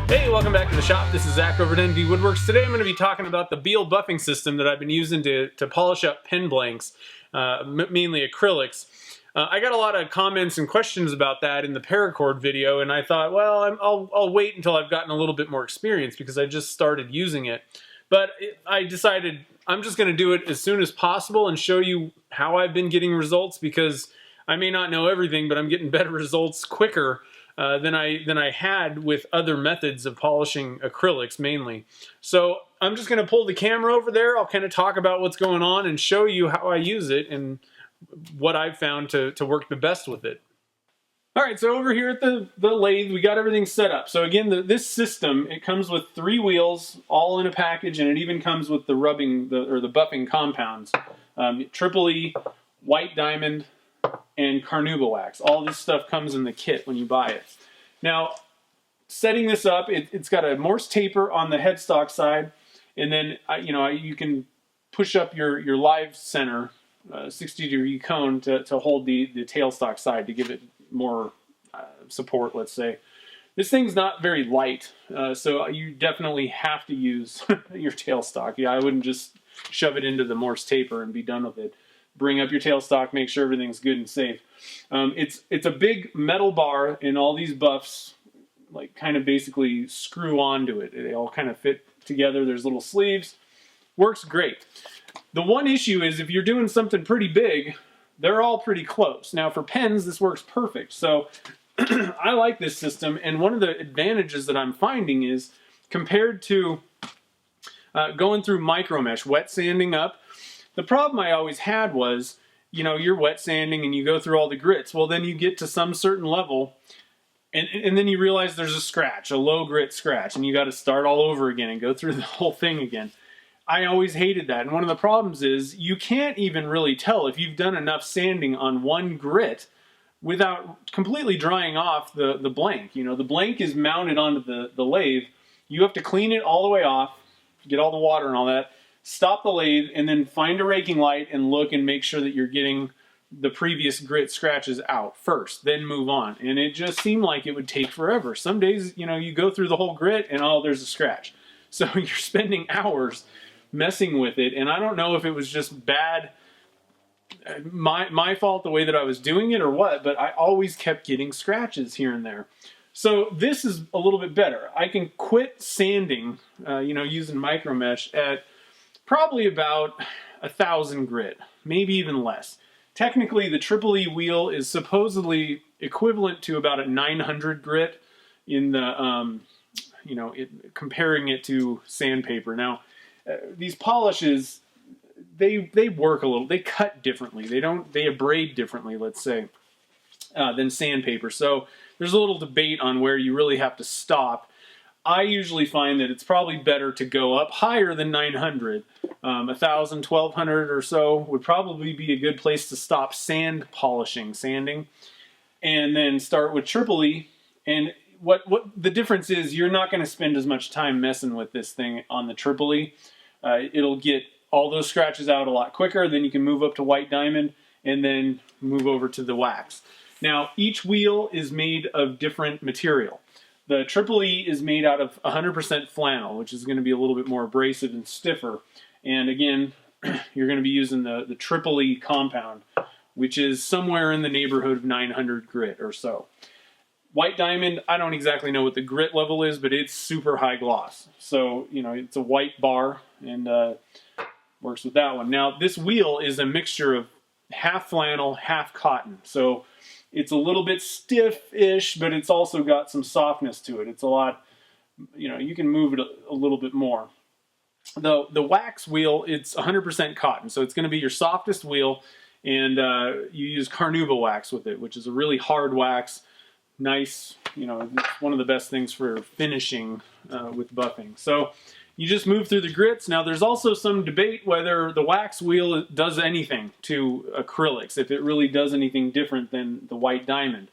Hey, welcome back to the shop. This is Zach over at NV Woodworks. Today I'm going to be talking about the Beall buffing system that I've been using to polish up pen blanks, mainly acrylics. I got a lot of comments and questions about that in the paracord video, and I thought, well, I'll wait until I've gotten a little bit more experience because I just started using it. But I decided I'm just going to do it as soon as possible and show you how I've been getting results, because I may not know everything, but I'm getting better results quicker than I had with other methods of polishing acrylics mainly. So I'm just going to pull the camera over there. I'll kind of talk about what's going on and show you how I use it and what I've found to work the best with it. All right, so over here at the lathe, we got everything set up. So again, this system, it comes with 3 wheels all in a package, and it even comes with the buffing compounds. Triple E, white diamond, and carnauba wax. All this stuff comes in the kit when you buy it. Now, setting this up, it's got a Morse taper on the headstock side, and then you can push up your live center 60-degree cone to hold the tailstock side to give it more support, let's say. This thing's not very light, so you definitely have to use your tailstock. Yeah, I wouldn't just shove it into the Morse taper and be done with it. Bring up your tailstock, make sure everything's good and safe. It's a big metal bar, and all these buffs like kind of basically screw onto it. They all kind of fit together. There's little sleeves. Works great. The one issue is if you're doing something pretty big, they're all pretty close. Now for pens, this works perfect. So I like this system, and one of the advantages that I'm finding is compared to going through micro mesh, wet sanding up. The problem I always had was, you're wet sanding and you go through all the grits. Well, then you get to some certain level and then you realize there's a scratch, a low grit scratch, and you got to start all over again and go through the whole thing again. I always hated that. And one of the problems is you can't even really tell if you've done enough sanding on one grit without completely drying off the blank. The blank is mounted onto the lathe. You have to clean it all the way off, get all the water and all that. Stop the lathe, and then find a raking light and look and make sure that you're getting the previous grit scratches out first, then move on. And it just seemed like it would take forever. Some days, you go through the whole grit and there's a scratch. So you're spending hours messing with it, and I don't know if it was just bad, my fault, the way that I was doing it or what, but I always kept getting scratches here and there. So this is a little bit better. I can quit sanding, using micro mesh at probably about 1,000 grit, maybe even less. Technically, the Triple E wheel is supposedly equivalent to about a 900 grit in the, comparing it to sandpaper. Now, these polishes, they work a little. They cut differently. They abrade differently, let's say, than sandpaper. So there's a little debate on where you really have to stop. I usually find that it's probably better to go up higher than 900. 1,000, 1,200 or so would probably be a good place to stop sanding, and then start with Triple E. And what the difference is, you're not going to spend as much time messing with this thing on the Triple E. It'll get all those scratches out a lot quicker. Then you can move up to white diamond and then move over to the wax. Now, each wheel is made of different material. The Triple E is made out of 100% flannel, which is going to be a little bit more abrasive and stiffer. And again, you're going to be using the Triple E compound, which is somewhere in the neighborhood of 900 grit or so. White diamond, I don't exactly know what the grit level is, but it's super high gloss. So, it's a white bar, and works with that one. Now, this wheel is a mixture of half flannel, half cotton. So it's a little bit stiff-ish, but it's also got some softness to it. It's a lot, you can move it a little bit more. The wax wheel, it's 100% cotton, so it's going to be your softest wheel, and you use carnauba wax with it, which is a really hard wax. Nice, it's one of the best things for finishing with buffing. So you just move through the grits. Now, there's also some debate whether the wax wheel does anything to acrylics, if it really does anything different than the white diamond.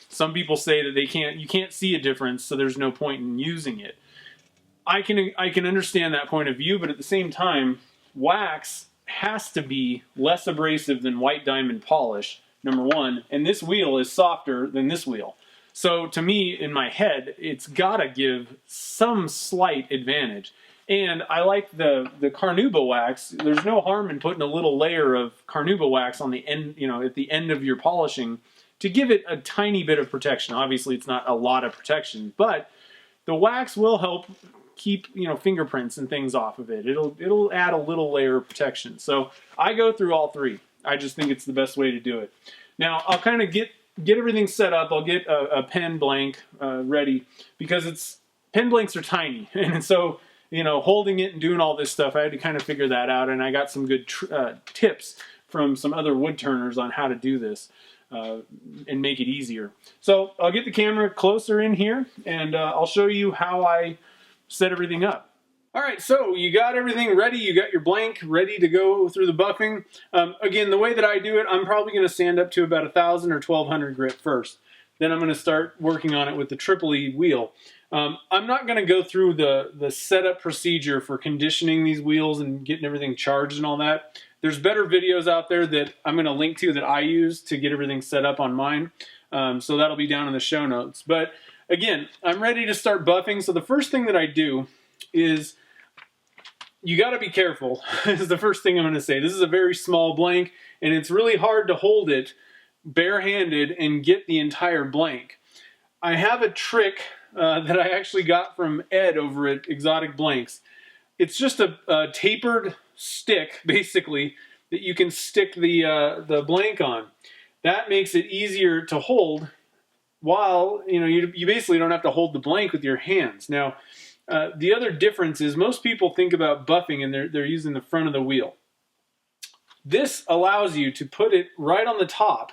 Some people say that you can't see a difference, so there's no point in using it. I can understand that point of view, but at the same time, wax has to be less abrasive than white diamond polish, number one, and this wheel is softer than this wheel. So to me, in my head, it's gotta give some slight advantage. And I like the carnauba wax. There's no harm in putting a little layer of carnauba wax on the end, at the end of your polishing to give it a tiny bit of protection. Obviously, it's not a lot of protection, but the wax will help keep, fingerprints and things off of it. It'll add a little layer of protection. So I go through all three. I just think it's the best way to do it. Now, I'll kind of get everything set up. I'll get a pen blank ready because pen blanks are tiny. And so, holding it and doing all this stuff, I had to kind of figure that out. And I got some good tips from some other wood turners on how to do this and make it easier. So I'll get the camera closer in here and I'll show you how I set everything up. All right, so you got everything ready. You got your blank ready to go through the buffing. Again, the way that I do it, I'm probably going to sand up to about 1,000 or 1,200 grit first. Then I'm going to start working on it with the triple E wheel. I'm not going to go through the setup procedure for conditioning these wheels and getting everything charged and all that. There's better videos out there that I'm going to link to that I use to get everything set up on mine. So that'll be down in the show notes. But again, I'm ready to start buffing. So the first thing that I do is you got to be careful is the first thing I'm going to say. This is a very small blank and it's really hard to hold it barehanded and get the entire blank. I have a trick that I actually got from Ed over at Exotic Blanks. It's just a tapered stick, basically, that you can stick the blank on. That makes it easier to hold while, you basically don't have to hold the blank with your hands. Now, the other difference is most people think about buffing and they're using the front of the wheel. This allows you to put it right on the top.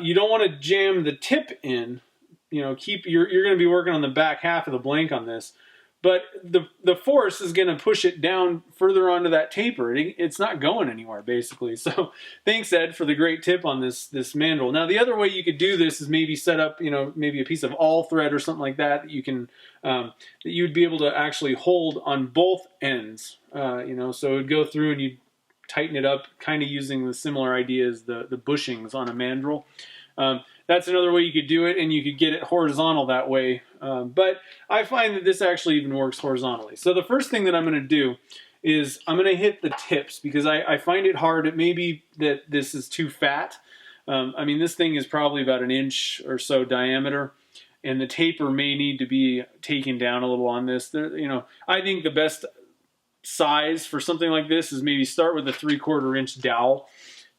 You don't want to jam the tip in. You're going to be working on the back half of the blank on this, but the force is going to push it down further onto that taper. It's not going anywhere, basically. So thanks, Ed, for the great tip on this mandrel. Now, the other way you could do this is maybe set up, maybe a piece of all thread or something like that you can that you'd be able to actually hold on both ends. So it would go through and you'd tighten it up, kind of using the similar idea as the bushings on a mandrel. That's another way you could do it, and you could get it horizontal that way. But I find that this actually even works horizontally. So the first thing that I'm going to do is I'm going to hit the tips because I find it hard. It may be that this is too fat. This thing is probably about 1 inch or so diameter, and the taper may need to be taken down a little on this. I think the best size for something like this is maybe start with a 3/4 inch dowel.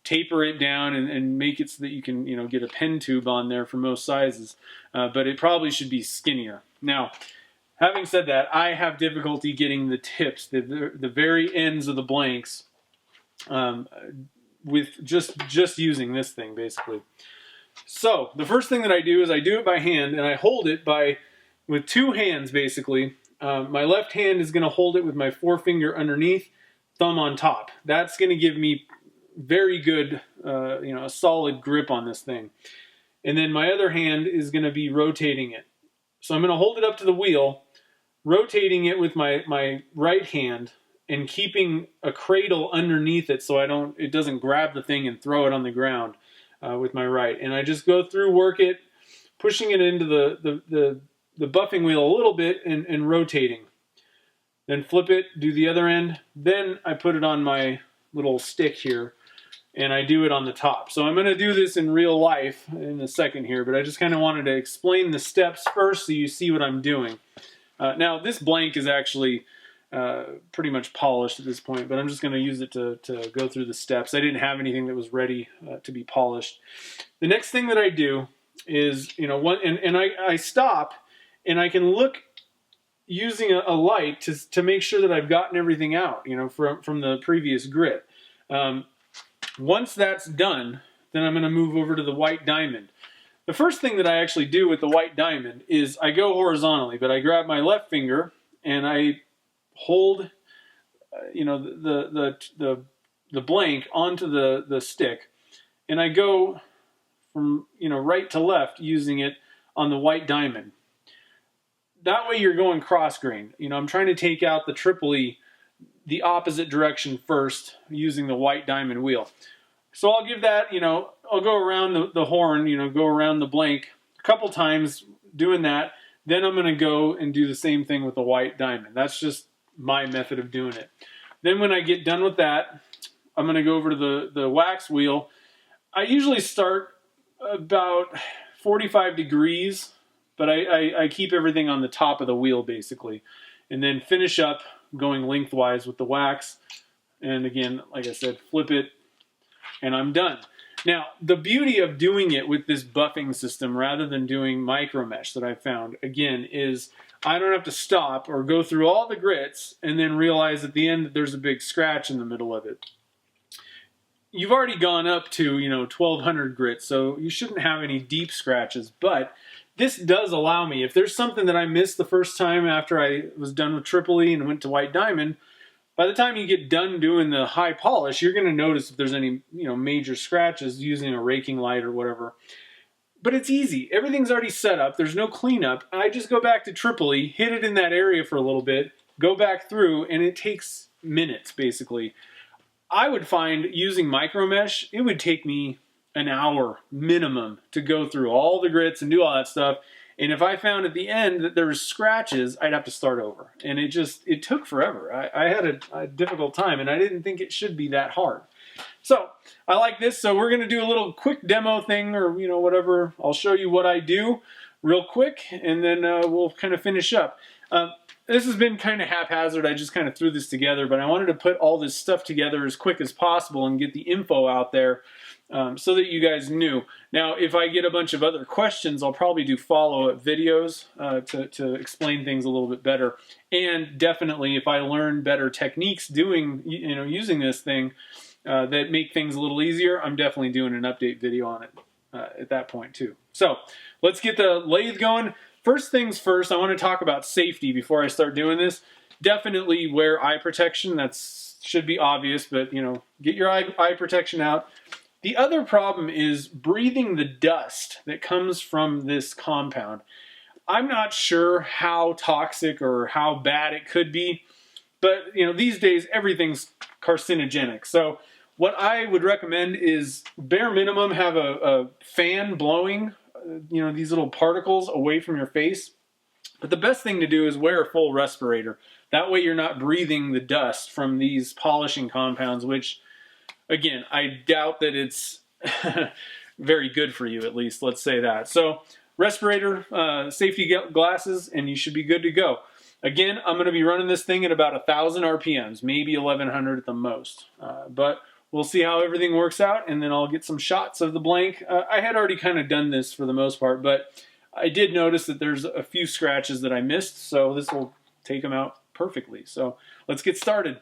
Taper it down and make it so that you can, get a pen tube on there for most sizes. But it probably should be skinnier. Now, having said that, I have difficulty getting the tips, the very ends of the blanks, with just using this thing, basically. So, the first thing that I do is I do it by hand, and I hold it with 2 hands, basically. My left hand is going to hold it with my forefinger underneath, thumb on top. That's going to give me very good, a solid grip on this thing. And then my other hand is going to be rotating it. So I'm going to hold it up to the wheel, rotating it with my right hand and keeping a cradle underneath it so it doesn't grab the thing and throw it on the ground with my right. And I just go through, work it, pushing it into the buffing wheel a little bit and rotating. Then flip it, do the other end. Then I put it on my little stick here and I do it on the top. So I'm going to do this in real life in a second here, but I just kind of wanted to explain the steps first so you see what I'm doing. Now this blank is actually pretty much polished at this point, but I'm just going to use it to go through the steps. I didn't have anything that was ready to be polished. The next thing that I do is, I stop and I can look using a light to make sure that I've gotten everything out, from the previous grit. Once that's done, then I'm going to move over to the white diamond. The first thing that I actually do with the white diamond is I go horizontally, but I grab my left finger and I hold, the blank onto the stick, and I go from right to left using it on the white diamond. That way you're going cross grain. I'm trying to take out the triple E the opposite direction first using the white diamond wheel. So I'll give that, I'll go around the horn, go around the blank couple times doing that, then I'm going to go and do the same thing with the white diamond. That's just my method of doing it. Then when I get done with that, I'm going to go over to the wax wheel. I usually start about 45 degrees, but I keep everything on the top of the wheel basically, and then finish up going lengthwise with the wax. And again, like I said, flip it, and I'm done. Now, the beauty of doing it with this buffing system rather than doing micro mesh that I found, again, is I don't have to stop or go through all the grits and then realize at the end that there's a big scratch in the middle of it. You've already gone up to, 1,200 grits, so you shouldn't have any deep scratches, but this does allow me, if there's something that I missed the first time after I was done with Tripoli and went to white diamond, by the time you get done doing the high polish, you're going to notice if there's any, major scratches using a raking light or whatever. But it's easy. Everything's already set up. There's no cleanup. I just go back to Tripoli, hit it in that area for a little bit, go back through, and it takes minutes, basically. I would find using micro mesh, it would take me an hour minimum to go through all the grits and do all that stuff. And if I found at the end that there was scratches, I'd have to start over. And it took forever. I had a difficult time, and I didn't think it should be that hard. So I like this. So we're going to do a little quick demo thing, or whatever. I'll show you what I do real quick, and then we'll kind of finish up. This has been kind of haphazard. I just kind of threw this together, but I wanted to put all this stuff together as quick as possible and get the info out there so that you guys knew. Now, if I get a bunch of other questions, I'll probably do follow-up videos to explain things a little bit better. And definitely, if I learn better techniques using this thing that make things a little easier, I'm definitely doing an update video on it at that point too. So let's get the lathe going. First things first, I want to talk about safety before I start doing this. Definitely wear eye protection. That should be obvious, but get your eye protection out. The other problem is breathing the dust that comes from this compound. I'm not sure how toxic or how bad it could be, but these days everything's carcinogenic. So what I would recommend is bare minimum have a fan blowing these little particles away from your face. But the best thing to do is wear a full respirator. That way you're not breathing the dust from these polishing compounds, which, again, I doubt that it's very good for you, at least, let's say that. So respirator, safety glasses, and you should be good to go. Again, I'm going to be running this thing at about 1,000 RPMs, maybe 1,100 at the most. But we'll see how everything works out, and then I'll get some shots of the blank. I had already kind of done this for the most part, but I did notice that there's a few scratches that I missed, so this will take them out perfectly. So let's get started.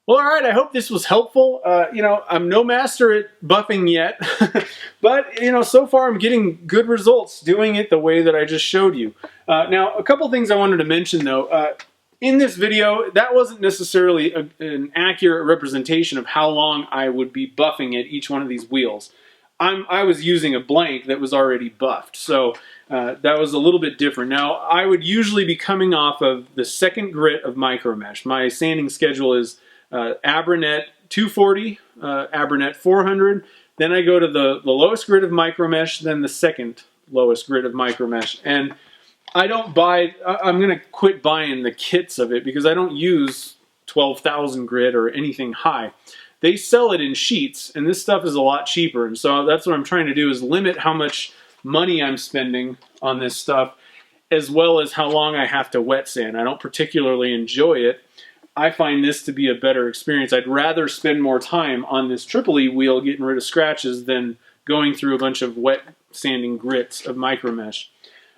Well, all right, I hope this was helpful. I'm no master at buffing yet, but, so far I'm getting good results doing it the way that I just showed you. Now, a couple things I wanted to mention, though. In this video, that wasn't necessarily an accurate representation of how long I would be buffing at each one of these wheels. I was using a blank that was already buffed, so that was a little bit different. Now, I would usually be coming off of the second grit of micro mesh. My sanding schedule is Abranet 240, Abranet 400. Then I go to the lowest grit of micro mesh, then the second lowest grit of micro mesh. And I don't buy, I'm going to quit buying the kits of it because I don't use 12,000 grit or anything high. They sell it in sheets, and this stuff is a lot cheaper. And so that's what I'm trying to do, is limit how much money I'm spending on this stuff, as well as how long I have to wet sand. I don't particularly enjoy it. I find this to be a better experience. I'd rather spend more time on this Triple E wheel getting rid of scratches than going through a bunch of wet sanding grits of micro mesh.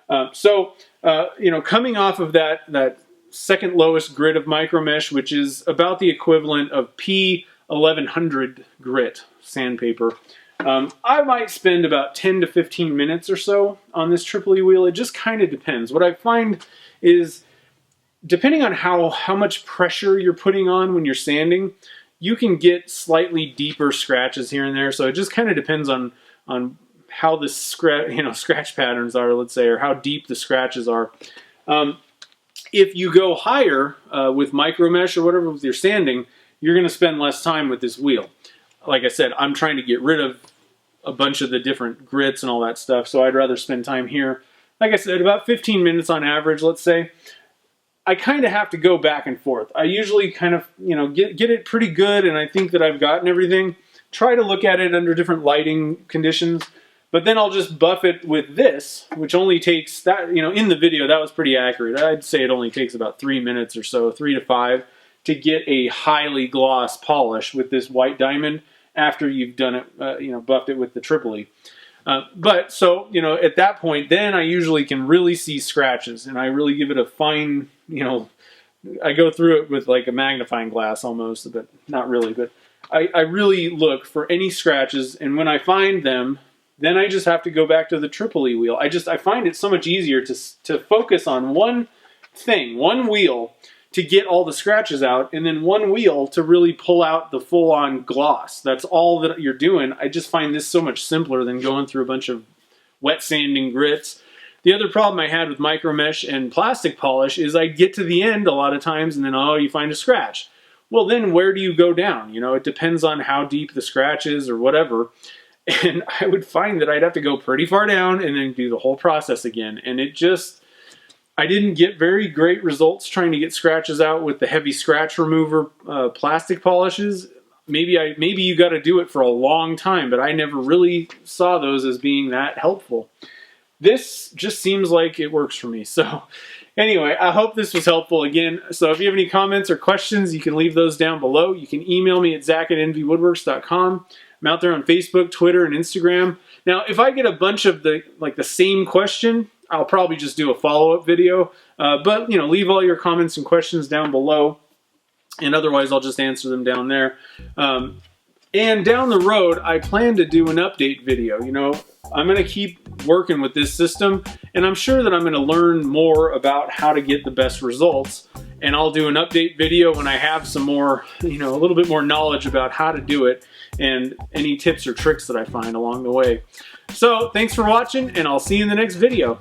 Coming off of that second lowest grit of micro mesh, which is about the equivalent of P1100 grit sandpaper, I might spend about 10 to 15 minutes or so on this Triple E wheel. It just kind of depends. What I find is, depending on how much pressure you're putting on when you're sanding, you can get slightly deeper scratches here and there. So it just kind of depends on how the scratch patterns are, let's say, or how deep the scratches are. If you go higher with micro mesh or whatever with your sanding, you're going to spend less time with this wheel. Like I said, I'm trying to get rid of a bunch of the different grits and all that stuff, so I'd rather spend time here. Like I said, about 15 minutes on average, let's say. I kind of have to go back and forth. I usually kind of, get it pretty good, and I think that I've gotten everything. Try to look at it under different lighting conditions, but then I'll just buff it with this, which only takes, that, in the video, that was pretty accurate. I'd say it only takes about 3 minutes or so, 3 to 5, to get a highly gloss polish with this white diamond after you've done it, buffed it with the Triple E. At that point, then I usually can really see scratches, and I really give it a fine, I go through it with like a magnifying glass almost, but not really, but I really look for any scratches, and when I find them, then I just have to go back to the Triple E wheel. I find it so much easier to focus on one thing, one wheel, to get all the scratches out, and then one wheel to really pull out the full-on gloss. That's all that you're doing. I just find this so much simpler than going through a bunch of wet sanding grits. The other problem I had with micro mesh and plastic polish is I get to the end a lot of times, and then, you find a scratch. Well, then where do you go down? It depends on how deep the scratch is or whatever. And I would find that I'd have to go pretty far down and then do the whole process again. And I didn't get very great results trying to get scratches out with the heavy scratch remover plastic polishes. Maybe you got to do it for a long time, but I never really saw those as being that helpful. This just seems like it works for me. So anyway, I hope this was helpful again. So if you have any comments or questions, you can leave those down below. You can email me at zach@nvwoodworks.com. I'm out there on Facebook, Twitter, and Instagram. Now, if I get a bunch of the same question, I'll probably just do a follow-up video. But leave all your comments and questions down below, and otherwise I'll just answer them down there. And down the road, I plan to do an update video. I'm going to keep working with this system, and I'm sure that I'm going to learn more about how to get the best results. And I'll do an update video when I have some more, a little bit more knowledge about how to do it and any tips or tricks that I find along the way. So thanks for watching, and I'll see you in the next video.